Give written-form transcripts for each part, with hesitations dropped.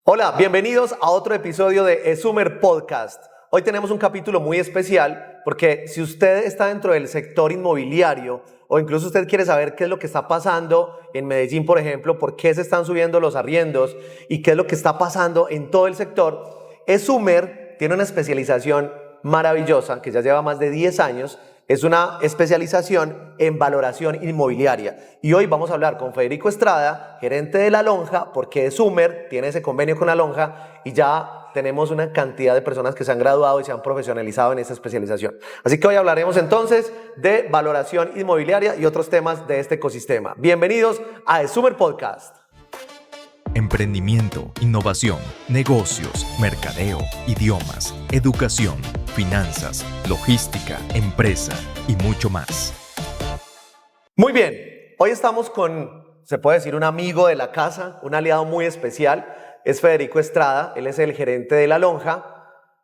Hola, bienvenidos a otro episodio de Esumer Podcast. Hoy tenemos un capítulo muy especial porque si usted está dentro del sector inmobiliario o incluso usted quiere saber qué es lo que está pasando en Medellín, por ejemplo, por qué se están subiendo los arriendos y qué es lo que está pasando en todo el sector, Esumer tiene una especialización maravillosa que ya lleva más de 10 años. Es una especialización en valoración inmobiliaria. Y hoy vamos a hablar con Federico Estrada, gerente de La Lonja, porque Esumer tiene ese convenio con La Lonja y ya tenemos una cantidad de personas que se han graduado y se han profesionalizado en esta especialización. Así que hoy hablaremos entonces de valoración inmobiliaria y otros temas de este ecosistema. Bienvenidos a Esumer Podcast. Emprendimiento, innovación, negocios, mercadeo, idiomas, educación, finanzas, logística, empresa y mucho más. Muy bien, hoy estamos con, se puede decir, un amigo de la casa, un aliado muy especial, es Federico Estrada, él es el gerente de La Lonja.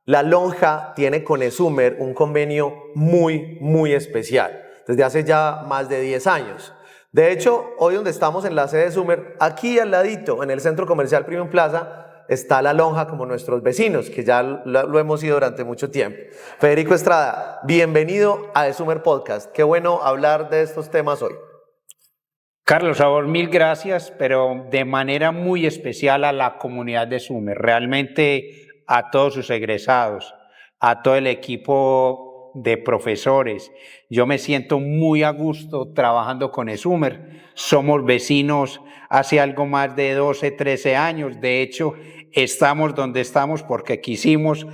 La Lonja tiene con Esumer un convenio muy especial, desde hace ya más de 10 años. De hecho, hoy donde estamos en la sede de Esumer, aquí al ladito, en el Centro Comercial Premium Plaza, está La Lonja como nuestros vecinos, que ya lo hemos ido durante mucho tiempo. Federico Estrada, bienvenido a Esumer Podcast. Qué bueno hablar de estos temas hoy. Carlos, a vos mil gracias, pero de manera muy especial a la comunidad de Esumer, realmente a todos sus egresados, a todo el equipo de profesores. Yo me siento muy a gusto trabajando con Esumer. Somos vecinos hace algo más de 12, 13 años. De hecho, estamos donde estamos porque quisimos,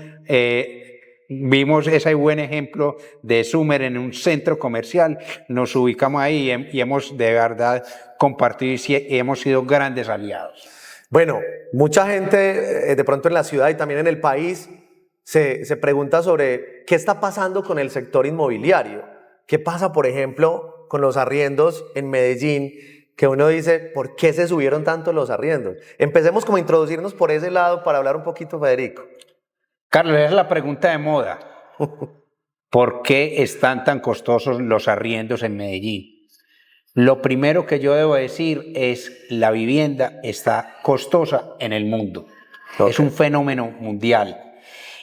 vimos ese buen ejemplo de Esumer en un centro comercial, nos ubicamos ahí y hemos de verdad compartido y hemos sido grandes aliados. Bueno, mucha gente de pronto en la ciudad y también en el país se pregunta sobre qué está pasando con el sector inmobiliario. ¿Qué pasa, por ejemplo, con los arriendos en Medellín? Que uno dice, ¿por qué se subieron tanto los arriendos? Empecemos como a introducirnos por ese lado para hablar un poquito, Federico. Carlos, esa es la pregunta de moda. ¿Por qué están tan costosos los arriendos en Medellín? Lo primero que yo debo decir es la vivienda está costosa en el mundo. Okay. Es un fenómeno mundial.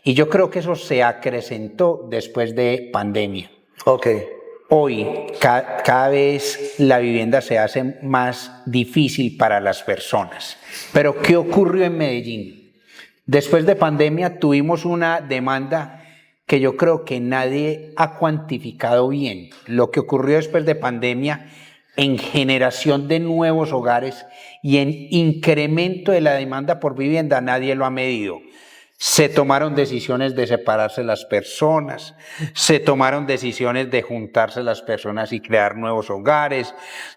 Y yo creo que eso se acrecentó después de pandemia. Okay. Hoy cada vez la vivienda se hace más difícil para las personas. Pero ¿qué ocurrió en Medellín? Después de pandemia tuvimos una demanda que yo creo que nadie ha cuantificado bien. Lo que ocurrió después de pandemia en generación de nuevos hogares y en incremento de la demanda por vivienda, nadie lo ha medido. Se tomaron decisiones de separarse las personas, se tomaron decisiones de juntarse las personas y crear nuevos hogares,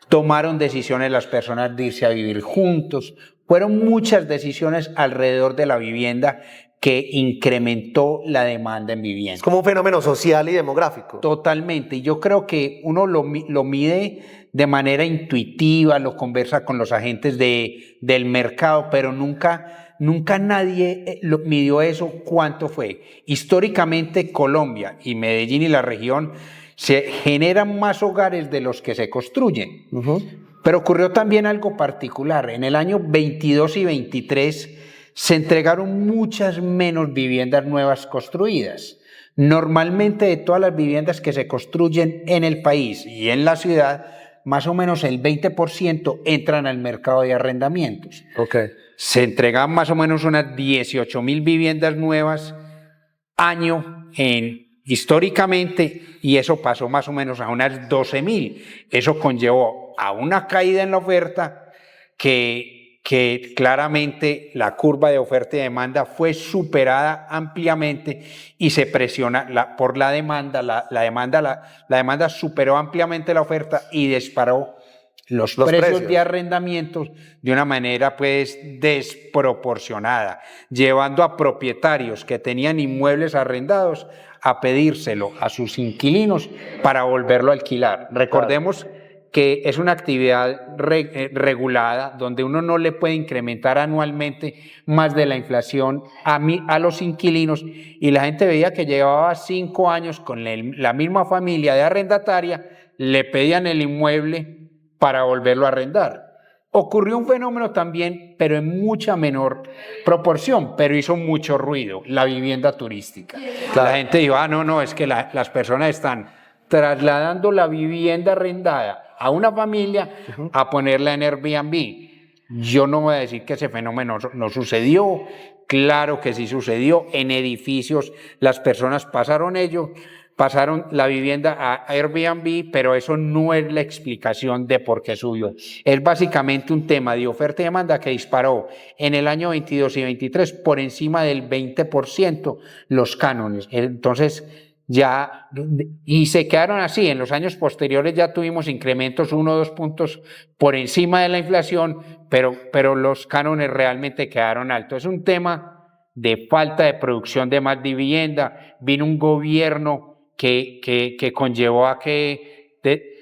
tomaron decisiones las personas de irse a vivir juntos. Fueron muchas decisiones alrededor de la vivienda que incrementó la demanda en vivienda. Es como un fenómeno social y demográfico. Totalmente. Y yo creo que uno lo mide de manera intuitiva, lo conversa con los agentes del mercado, pero nunca nadie midió eso, cuánto fue. Históricamente Colombia y Medellín y la región se generan más hogares de los que se construyen. Pero ocurrió también algo particular. En el año 22 y 23 se entregaron muchas menos viviendas nuevas construidas. Normalmente de todas las viviendas que se construyen en el país y en la ciudad, más o menos el 20% entran al mercado de arrendamientos. Okay. Se entregan más o menos unas 18,000 viviendas nuevas año históricamente, y eso pasó más o menos a unas 12,000. Eso conllevó a una caída en la oferta que claramente la curva de oferta y demanda fue superada ampliamente y se presiona por la demanda. La demanda superó ampliamente la oferta y disparó los precios de arrendamientos de una manera pues desproporcionada, llevando a propietarios que tenían inmuebles arrendados a pedírselo a sus inquilinos para volverlo a alquilar. Recordemos que es una actividad regulada donde uno no le puede incrementar anualmente más de la inflación a los inquilinos, y la gente veía que llevaba 5 años con la misma familia de arrendataria, le pedían el inmueble para volverlo a arrendar. ocurrió un fenómeno también, pero en mucha menor proporción, pero hizo mucho ruido, la vivienda turística. Claro. La gente dijo, no, es que las personas están trasladando la vivienda arrendada a una familia a ponerla en Airbnb. Yo no voy a decir que ese fenómeno no sucedió, claro que sí sucedió, en edificios las personas pasaron la vivienda a Airbnb, pero eso no es la explicación de por qué subió. Es básicamente un tema de oferta y demanda que disparó en el año 22 y 23 por encima del 20% los cánones. Entonces, y se quedaron así. En los años posteriores ya tuvimos incrementos 1 o 2 puntos por encima de la inflación, pero los cánones realmente quedaron altos. Es un tema de falta de producción de más vivienda. Vino un gobierno que conllevó a que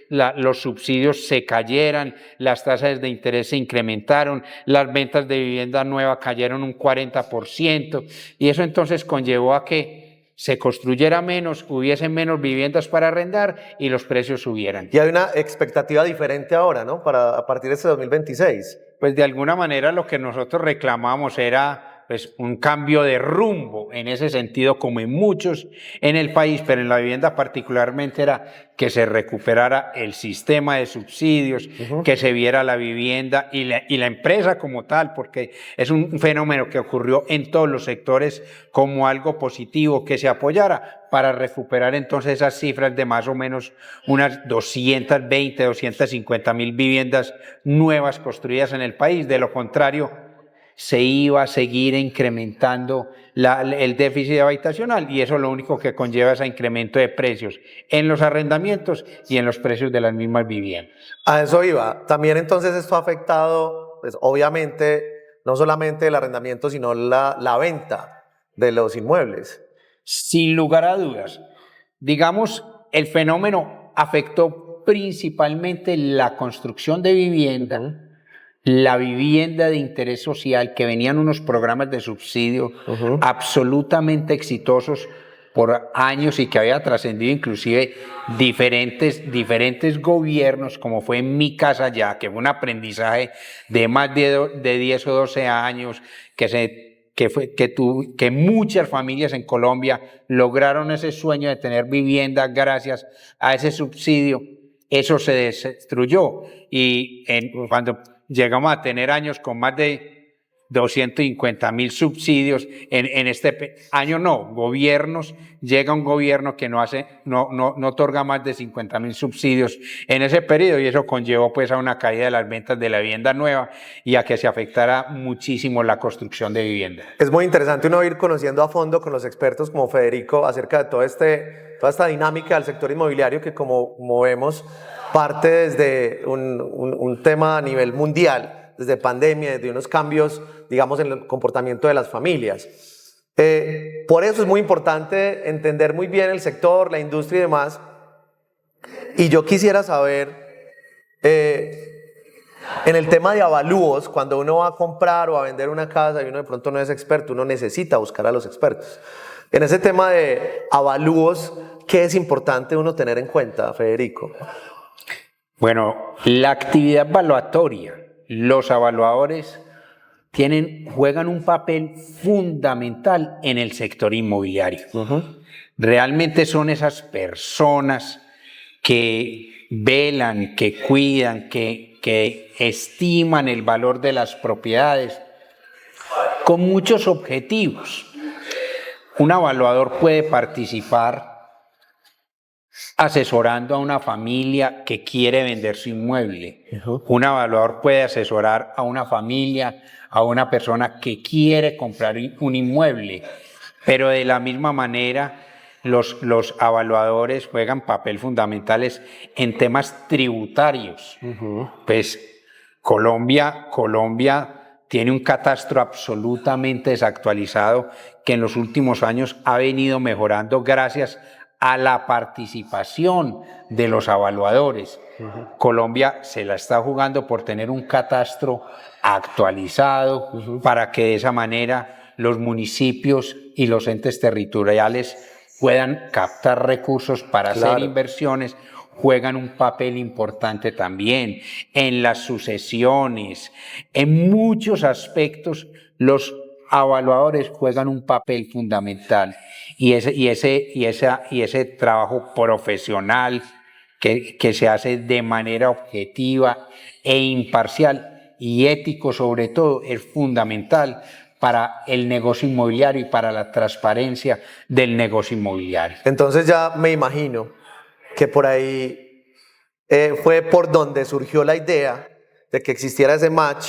los subsidios se cayeran, las tasas de interés se incrementaron, las ventas de vivienda nueva cayeron un 40%, y eso entonces conllevó a que se construyera menos, hubiesen menos viviendas para arrendar y los precios subieran. Y hay una expectativa diferente ahora, ¿no? A partir de este 2026. Pues de alguna manera lo que nosotros reclamamos era pues un cambio de rumbo en ese sentido, como en muchos en el país, pero en la vivienda particularmente era que se recuperara el sistema de subsidios, que se viera la vivienda y la empresa como tal, porque es un fenómeno que ocurrió en todos los sectores como algo positivo, que se apoyara para recuperar entonces esas cifras de más o menos unas 220, 250 mil viviendas nuevas construidas en el país. De lo contrario, se iba a seguir incrementando el déficit habitacional, y eso lo único que conlleva es a incremento de precios en los arrendamientos y en los precios de las mismas viviendas. A eso iba. También entonces esto ha afectado, pues obviamente, no solamente el arrendamiento, sino la venta de los inmuebles. Sin lugar a dudas. Digamos, el fenómeno afectó principalmente la construcción de vivienda, la vivienda de interés social, que venían unos programas de subsidio absolutamente exitosos por años y que había trascendido inclusive diferentes gobiernos, como fue en Mi Casa Ya, que fue un aprendizaje de más de 10 o 12 años, que muchas familias en Colombia lograron ese sueño de tener vivienda gracias a ese subsidio. Eso se destruyó, y cuando llegamos a tener años con más de 250 mil subsidios, en este año llega un gobierno que no otorga más de 50 mil subsidios en ese periodo, y eso conllevó pues a una caída de las ventas de la vivienda nueva y a que se afectara muchísimo la construcción de vivienda. Es muy interesante uno ir conociendo a fondo con los expertos como Federico acerca de toda esta dinámica del sector inmobiliario, que como vemos parte desde un tema a nivel mundial, desde pandemia, desde unos cambios, digamos, en el comportamiento de las familias. Por eso es muy importante entender muy bien el sector, la industria y demás. Y yo quisiera saber, en el tema de avalúos, cuando uno va a comprar o a vender una casa y uno de pronto no es experto, uno necesita buscar a los expertos. En ese tema de avalúos, ¿qué es importante uno tener en cuenta, Federico? Bueno, la actividad evaluatoria, los evaluadores juegan un papel fundamental en el sector inmobiliario. Realmente son esas personas que velan, que cuidan, que estiman el valor de las propiedades con muchos objetivos. Un evaluador puede participar asesorando a una familia que quiere vender su inmueble. Un evaluador puede asesorar a una familia, a una persona que quiere comprar un inmueble. Pero de la misma manera, los evaluadores juegan papel fundamentales en temas tributarios. Pues Colombia tiene un catastro absolutamente desactualizado que en los últimos años ha venido mejorando gracias a la participación de los evaluadores. Colombia se la está jugando por tener un catastro actualizado para que de esa manera los municipios y los entes territoriales puedan captar recursos para hacer inversiones juegan un papel importante también, en las sucesiones, en muchos aspectos los evaluadores juegan un papel fundamental y ese trabajo profesional que se hace de manera objetiva e imparcial y ético sobre todo es fundamental para el negocio inmobiliario y para la transparencia del negocio inmobiliario. Entonces ya me imagino que por ahí fue por donde surgió la idea de que existiera ese match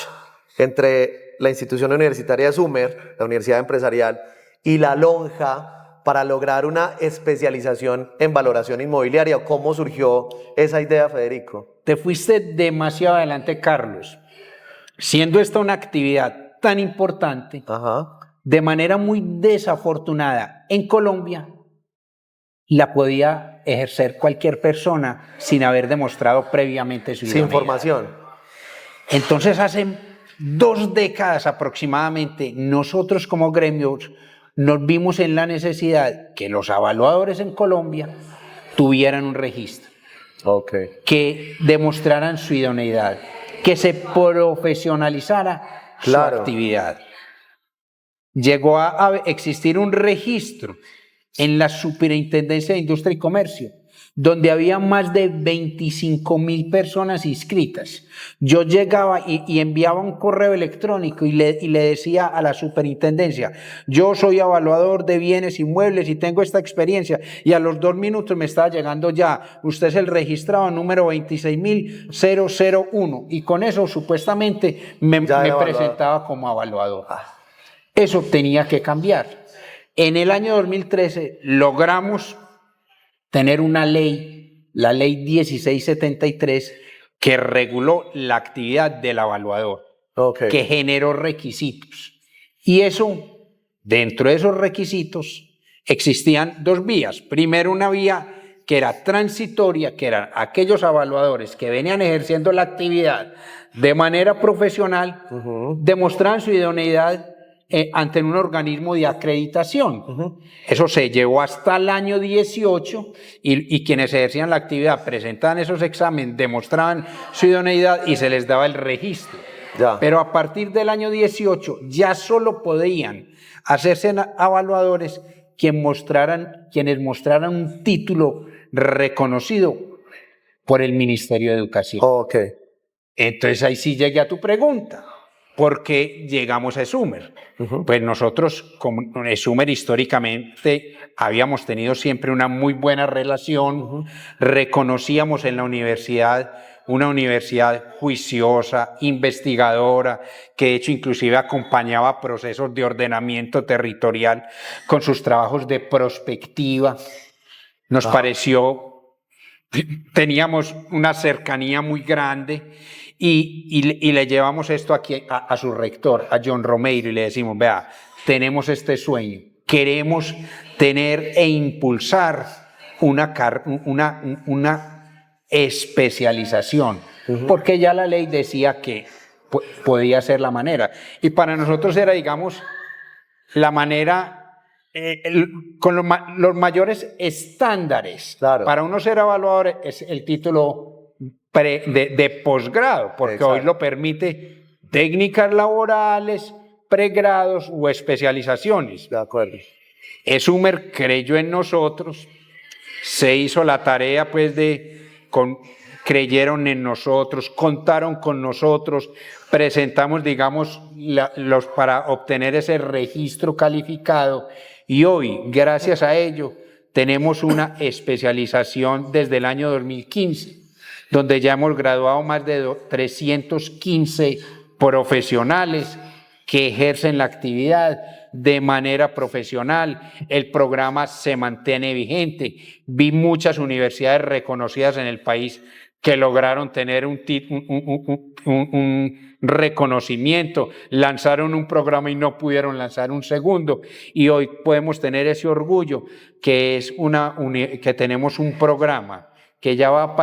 entre la institución universitaria SUMER, la Universidad Empresarial, y la Lonja para lograr una especialización en valoración inmobiliaria. ¿Cómo surgió esa idea, Federico? Te fuiste demasiado adelante, Carlos. Siendo esta una actividad tan importante, de manera muy desafortunada en Colombia, la podía ejercer cualquier persona sin haber demostrado previamente su idoneidad. Sin formación. Entonces, hace 2 décadas aproximadamente, nosotros como gremios nos vimos en la necesidad que los evaluadores en Colombia tuvieran un registro, que demostraran su idoneidad, que se profesionalizara su actividad. Llegó a existir un registro en la Superintendencia de Industria y Comercio, donde había más de 25.000 personas inscritas. Yo llegaba y enviaba un correo electrónico y le decía a la superintendencia, yo soy evaluador de bienes inmuebles y tengo esta experiencia, y a los 2 minutos me estaba llegando ya, usted es el registrado número 26.001, y con eso supuestamente me presentaba como evaluador. Eso tenía que cambiar. En el año 2013 logramos tener una ley, la ley 1673, que reguló la actividad del evaluador, que generó requisitos. Y eso, dentro de esos requisitos, existían 2 vías. Primero, una vía que era transitoria, que eran aquellos evaluadores que venían ejerciendo la actividad de manera profesional, demostraban su idoneidad ante un organismo de acreditación. Eso se llevó hasta el año 18 y quienes ejercían la actividad presentaban esos exámenes, demostraban su idoneidad y se les daba el registro. Pero a partir del año 18 ya solo podían hacerse evaluadores quienes mostraran un título reconocido por el Ministerio de Educación. Entonces ahí sí llegué a tu pregunta. ¿Por qué llegamos a ESUMER? Pues nosotros, como ESUMER, históricamente habíamos tenido siempre una muy buena relación, reconocíamos en la universidad una universidad juiciosa, investigadora, que de hecho inclusive acompañaba procesos de ordenamiento territorial con sus trabajos de prospectiva. Nos pareció, teníamos una cercanía muy grande. Y le llevamos esto aquí a su rector, a John Romeiro, y le decimos, vea, tenemos este sueño, queremos tener e impulsar una especialización, porque ya la ley decía que podía ser la manera. Y para nosotros era, digamos, la manera con los mayores estándares. Para uno ser evaluador es el título de posgrado, porque hoy lo permite técnicas laborales, pregrados o especializaciones. De acuerdo. ESUMER creyó en nosotros, se hizo la tarea pues creyeron en nosotros, contaron con nosotros, presentamos digamos para obtener ese registro calificado y hoy gracias a ello tenemos una especialización desde el año 2015. Donde ya hemos graduado más de 315 profesionales que ejercen la actividad de manera profesional. El programa se mantiene vigente. Vi muchas universidades reconocidas en el país que lograron tener un reconocimiento, lanzaron un programa y no pudieron lanzar un segundo. Y hoy podemos tener ese orgullo que tenemos un programa que ya va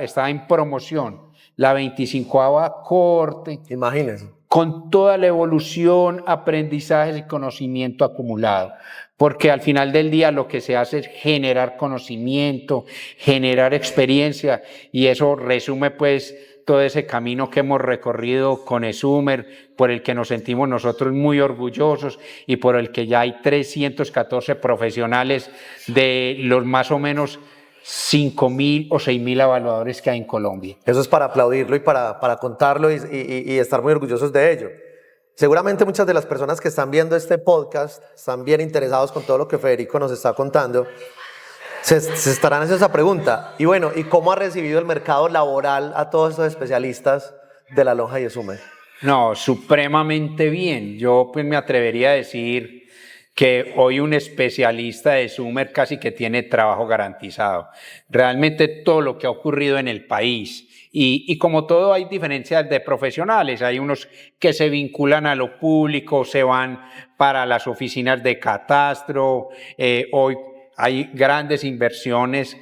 está en promoción, la 25ª cohorte. Imagínense. con toda la evolución, aprendizajes y conocimiento acumulado. Porque al final del día lo que se hace es generar conocimiento, generar experiencia, y eso resume pues todo ese camino que hemos recorrido con Esumer, por el que nos sentimos nosotros muy orgullosos y por el que ya hay 314 profesionales de los más o menos 5.000 o 6.000 evaluadores que hay en Colombia. Eso es para aplaudirlo y para contarlo y estar muy orgullosos de ello. Seguramente muchas de las personas que están viendo este podcast están bien interesados con todo lo que Federico nos está contando. Se estarán haciendo esa pregunta. Y bueno, ¿y cómo ha recibido el mercado laboral a todos estos especialistas de La Lonja y Esumer? No, supremamente bien. Yo pues me atrevería a decir que hoy un especialista de Esumer casi que tiene trabajo garantizado. Realmente todo lo que ha ocurrido en el país, y como todo hay diferencias de profesionales, hay unos que se vinculan a lo público, se van para las oficinas de catastro, hoy hay grandes inversiones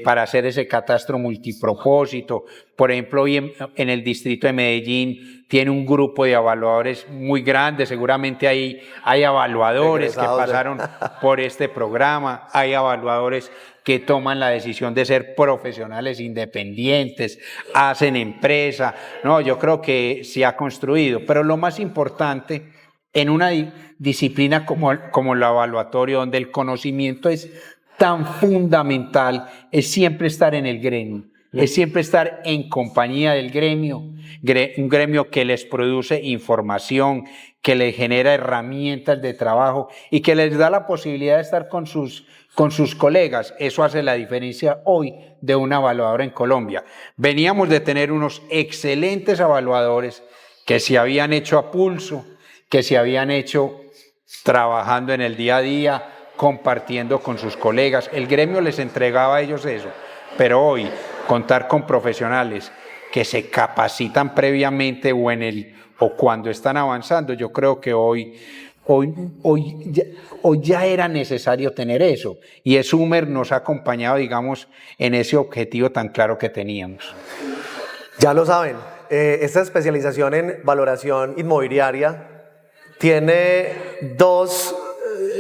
para hacer ese catastro multipropósito. Por ejemplo, hoy en el distrito de Medellín tiene un grupo de evaluadores muy grande. Seguramente hay evaluadores que pasaron por este programa, hay evaluadores que toman la decisión de ser profesionales independientes, hacen empresa. No, yo creo que se ha construido. Pero lo más importante en una disciplina como el evaluatorio, donde el conocimiento es tan fundamental, es siempre estar en el gremio, es siempre estar en compañía del gremio, un gremio que les produce información, que les genera herramientas de trabajo y que les da la posibilidad de estar con sus colegas. Eso hace la diferencia hoy de un evaluador en Colombia. Veníamos de tener unos excelentes evaluadores que se habían hecho a pulso, que se habían hecho trabajando en el día a día, compartiendo con sus colegas. El gremio les entregaba a ellos eso, pero hoy contar con profesionales que se capacitan previamente o cuando están avanzando, yo creo que hoy ya era necesario tener eso, y Esumer nos ha acompañado, digamos, en ese objetivo tan claro que teníamos. Ya lo saben, esta especialización en valoración inmobiliaria tiene dos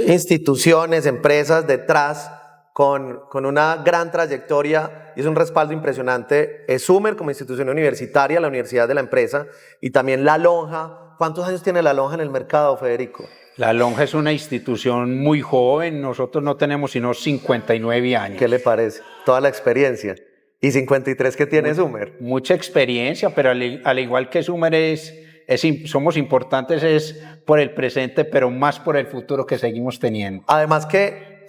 instituciones, empresas detrás con una gran trayectoria y es un respaldo impresionante. Esumer como institución universitaria, la universidad de la empresa, y también La Lonja. ¿Cuántos años tiene La Lonja en el mercado, Federico? La Lonja es una institución muy joven, nosotros no tenemos sino 59 años. ¿Qué le parece? Toda la experiencia. ¿Y 53 que tiene Esumer? Mucha experiencia, pero al igual que Esumer somos importantes es por el presente, pero más por el futuro que seguimos teniendo. Además que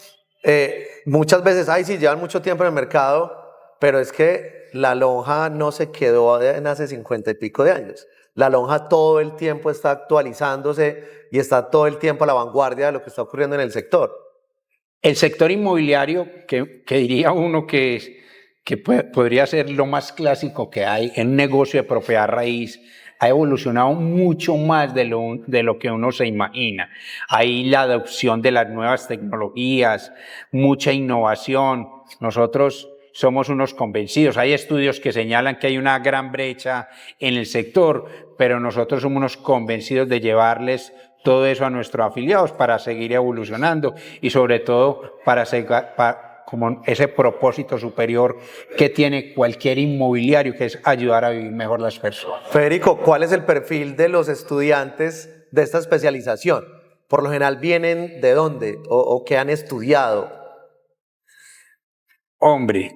muchas veces, sí, llevan mucho tiempo en el mercado, pero es que La Lonja no se quedó en hace 50 y pico de años. La Lonja todo el tiempo está actualizándose y está todo el tiempo a la vanguardia de lo que está ocurriendo en el sector. El sector inmobiliario, que diría uno que podría ser lo más clásico que hay en un negocio de propiedad raíz, ha evolucionado mucho más de lo que uno se imagina. Hay la adopción de las nuevas tecnologías, mucha innovación. Nosotros somos unos convencidos. Hay estudios que señalan que hay una gran brecha en el sector, pero nosotros somos unos convencidos de llevarles todo eso a nuestros afiliados para seguir evolucionando y sobre todo para como ese propósito superior que tiene cualquier inmobiliario, que es ayudar a vivir mejor las personas. Federico, ¿cuál es el perfil de los estudiantes de esta especialización? Por lo general, ¿vienen de dónde o qué han estudiado? Hombre,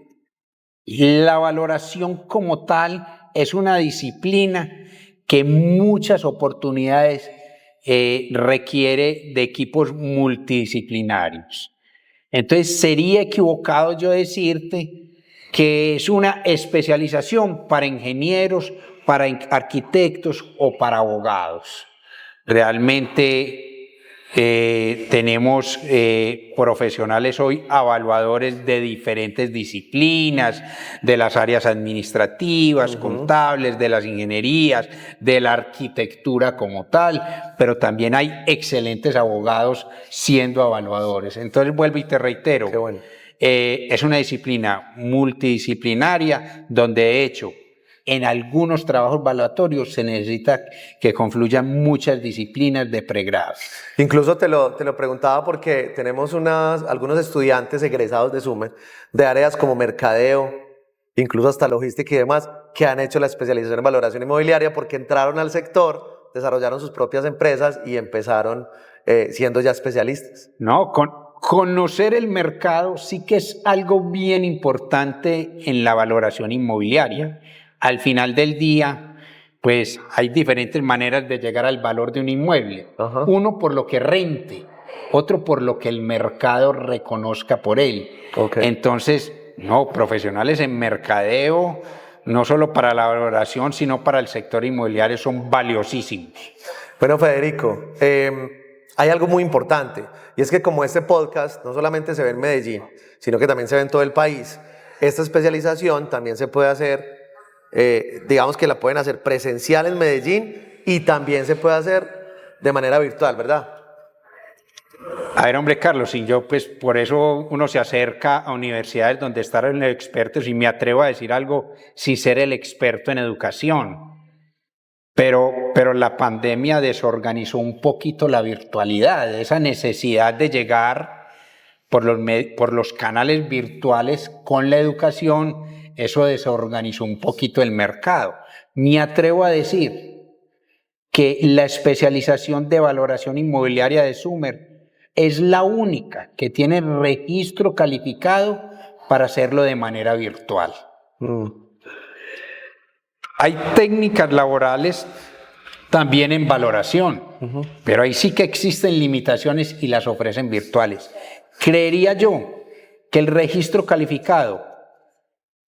la valoración como tal es una disciplina que en muchas oportunidades requiere de equipos multidisciplinarios. Entonces sería equivocado yo decirte que es una especialización para ingenieros, para arquitectos o para abogados. Realmente tenemos profesionales hoy, evaluadores de diferentes disciplinas, de las áreas administrativas, contables, de las ingenierías, de la arquitectura como tal, pero también hay excelentes abogados siendo evaluadores. Entonces vuelvo y te reitero, Qué bueno. Es una disciplina multidisciplinaria donde de hecho en algunos trabajos valuatorios se necesita que confluyan muchas disciplinas de pregrado. Incluso te lo preguntaba porque tenemos algunos estudiantes egresados de Sumer de áreas como mercadeo, incluso hasta logística y demás, que han hecho la especialización en valoración inmobiliaria porque entraron al sector, desarrollaron sus propias empresas y empezaron siendo ya especialistas. No, conocer el mercado sí que es algo bien importante en la valoración inmobiliaria. Al final del día, pues hay diferentes maneras de llegar al valor de un inmueble. Ajá. Uno por lo que rente, otro por lo que el mercado reconozca por él. Okay. Entonces, no, profesionales en mercadeo, no solo para la valoración, sino para el sector inmobiliario son valiosísimos. Bueno, Federico, hay algo muy importante y es que como este podcast no solamente se ve en Medellín, sino que también se ve en todo el país, esta especialización también se puede hacer, digamos que la pueden hacer presencial en Medellín y también se puede hacer de manera virtual, ¿verdad? A ver, hombre, Carlos, y yo pues por eso uno se acerca a universidades donde están los expertos y me atrevo a decir algo sin ser el experto en educación. Pero la pandemia desorganizó un poquito la virtualidad, esa necesidad de llegar por los canales virtuales con la educación, eso desorganizó un poquito el mercado. Me atrevo a decir que la especialización de valoración inmobiliaria de Sumer es la única que tiene registro calificado para hacerlo de manera virtual. Hay técnicas laborales también en valoración, pero ahí sí que existen limitaciones y las ofrecen virtuales. Creería yo que el registro calificado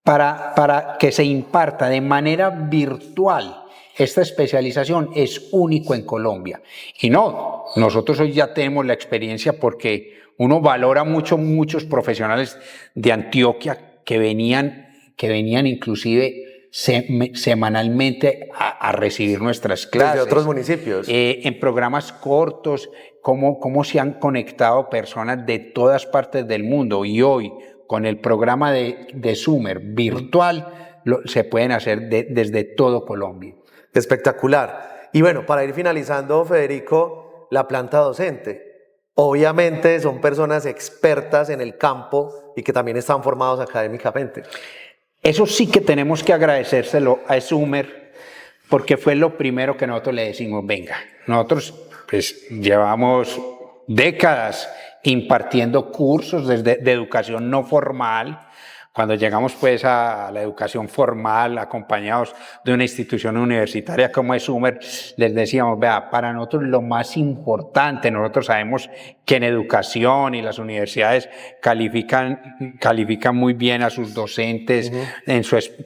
para que se imparta de manera virtual esta especialización es único en Colombia. Y no, nosotros hoy ya tenemos la experiencia porque uno valora muchos profesionales de Antioquia que venían inclusive semanalmente a recibir nuestras clases. Desde otros municipios. En programas cortos, cómo se han conectado personas de todas partes del mundo. Y hoy, con el programa de Sumer virtual, se pueden hacer desde todo Colombia. Espectacular. Y bueno, para ir finalizando, Federico, la planta docente. Obviamente son personas expertas en el campo y que también están formados académicamente. Eso sí que tenemos que agradecérselo a Sumer, porque fue lo primero que nosotros le decimos, venga, nosotros pues llevamos décadas impartiendo cursos de educación no formal. Cuando llegamos pues a la educación formal, acompañados de una institución universitaria como es Sumer, les decíamos, vea, para nosotros lo más importante, nosotros sabemos que en educación y las universidades califican muy bien a sus docentes,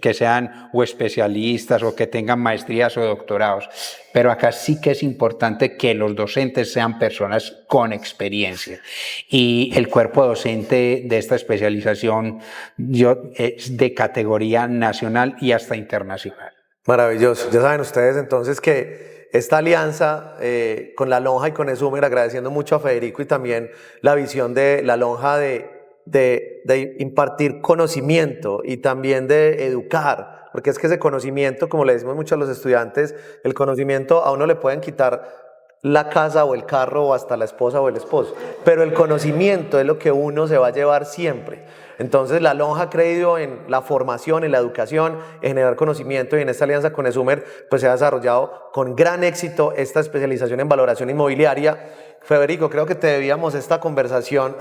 que sean o especialistas o que tengan maestrías o doctorados. Pero acá sí que es importante que los docentes sean personas con experiencia. Y el cuerpo docente de esta especialización es de categoría nacional y hasta internacional. Maravilloso. Ya saben ustedes entonces que esta alianza con la Lonja y con Esumer, agradeciendo mucho a Federico y también la visión de la Lonja de impartir conocimiento y también de educar. Porque es que ese conocimiento, como le decimos mucho a los estudiantes, el conocimiento a uno le pueden quitar la casa o el carro o hasta la esposa o el esposo, pero el conocimiento es lo que uno se va a llevar siempre. Entonces la Lonja ha creído en la formación, en la educación, en generar conocimiento y en esta alianza con Esumer pues se ha desarrollado con gran éxito esta especialización en valoración inmobiliaria. Federico, creo que te debíamos esta conversación,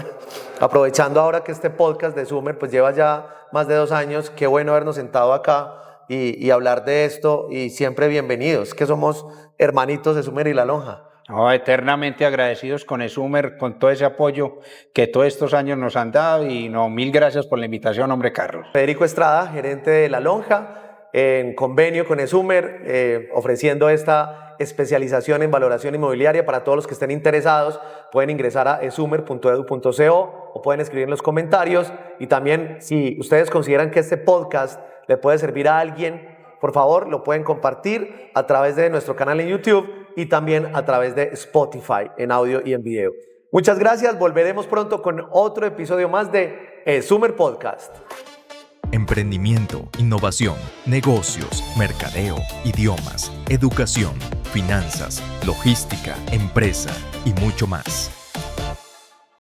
aprovechando ahora que este podcast de Esumer pues lleva ya más de 2 años. Qué bueno habernos sentado acá y hablar de esto, y siempre bienvenidos, que somos hermanitos de Esumer y la Lonja. No, eternamente agradecidos con Esumer, con todo ese apoyo que todos estos años nos han dado, y no, mil gracias por la invitación, hombre, Carlos. Federico Estrada, gerente de la Lonja, en convenio con Esumer, ofreciendo esta especialización en valoración inmobiliaria. Para todos los que estén interesados, pueden ingresar a esumer.edu.co o pueden escribir en los comentarios. Y también, si ustedes consideran que este podcast le puede servir a alguien, por favor, lo pueden compartir a través de nuestro canal en YouTube y también a través de Spotify, en audio y en video. Muchas gracias, volveremos pronto con otro episodio más de Esumer Podcast. En emprendimiento, innovación, negocios, mercadeo, idiomas, educación, finanzas, logística, empresa y mucho más.